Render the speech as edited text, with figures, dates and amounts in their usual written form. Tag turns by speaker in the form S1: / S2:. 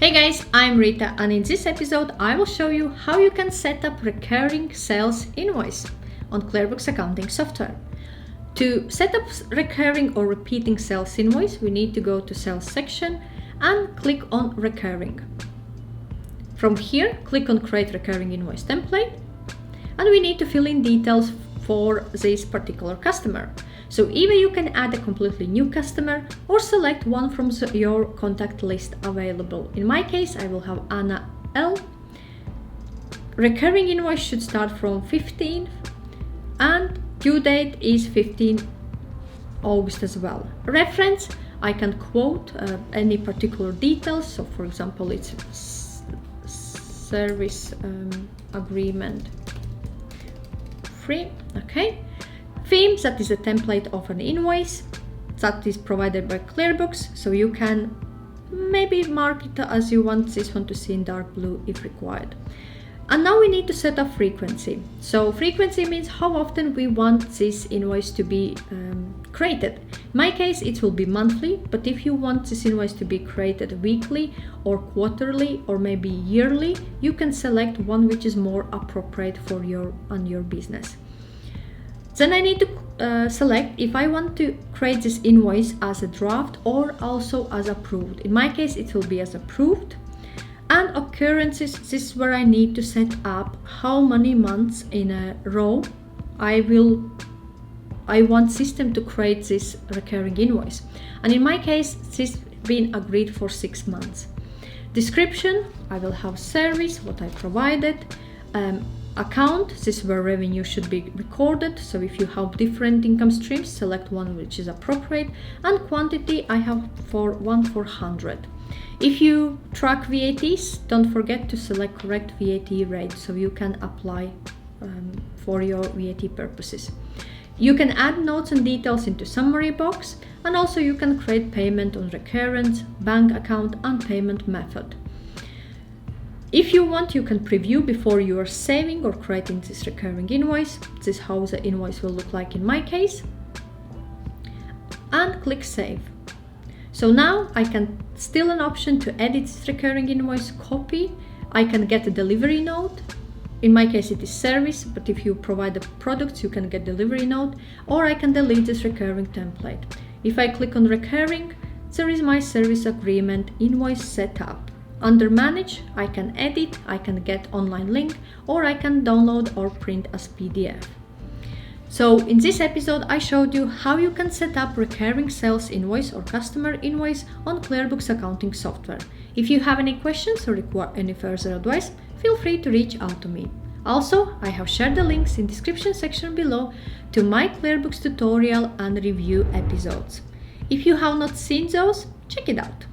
S1: Hey guys, I'm Rita, and in this episode I will show you how you can set up recurring sales invoice on QuickBooks accounting software. To set up recurring or repeating sales invoice, we need to go to sales section and click on recurring. From here, click on create recurring invoice template, and we need to fill in details for this particular customer. So either you can add a completely new customer or select one from your contact list available. In my case, I will have Anna L. Recurring invoice should start from 15th and due date is 15 August as well. Reference, I can quote any particular details. So for example, it's service agreement free, okay. Theme, that is a template of an invoice that is provided by QuickBooks, so you can maybe mark it as you want this one to see in dark blue if required. And now we need to set up frequency. So frequency means how often we want this invoice to be created. In my case, it will be monthly, but if you want this invoice to be created weekly or quarterly or maybe yearly, you can select one which is more appropriate for your business. Then I need to select if I want to create this invoice as a draft or also as approved. In my case, it will be as approved. And occurrences, this is where I need to set up how many months in a row I want system to create this recurring invoice. And in my case, this has been agreed for 6 months. Description, I will have service, what I provided. Account, this is where revenue should be recorded. So if you have different income streams, select one which is appropriate. And quantity, I have for 1/400. If you track VATs, don't forget to select correct VAT rate so you can apply for your VAT purposes. You can add notes and details into summary box, and also you can create payment on recurrence, bank account and payment method. If you want, you can preview before you are saving or creating this recurring invoice. This is how the invoice will look like in my case. And click save. So now I can still an option to edit this recurring invoice, copy. I can get a delivery note. In my case, it is service, but if you provide the products, you can get delivery note, or I can delete this recurring template. If I click on recurring, there is my service agreement invoice setup. Under manage, I can edit, I can get online link, or I can download or print as PDF. So in this episode, I showed you how you can set up recurring sales invoice or customer invoice on QuickBooks accounting software. If you have any questions or require any further advice, feel free to reach out to me. Also, I have shared the links in the description section below to my QuickBooks tutorial and review episodes. If you have not seen those, check it out.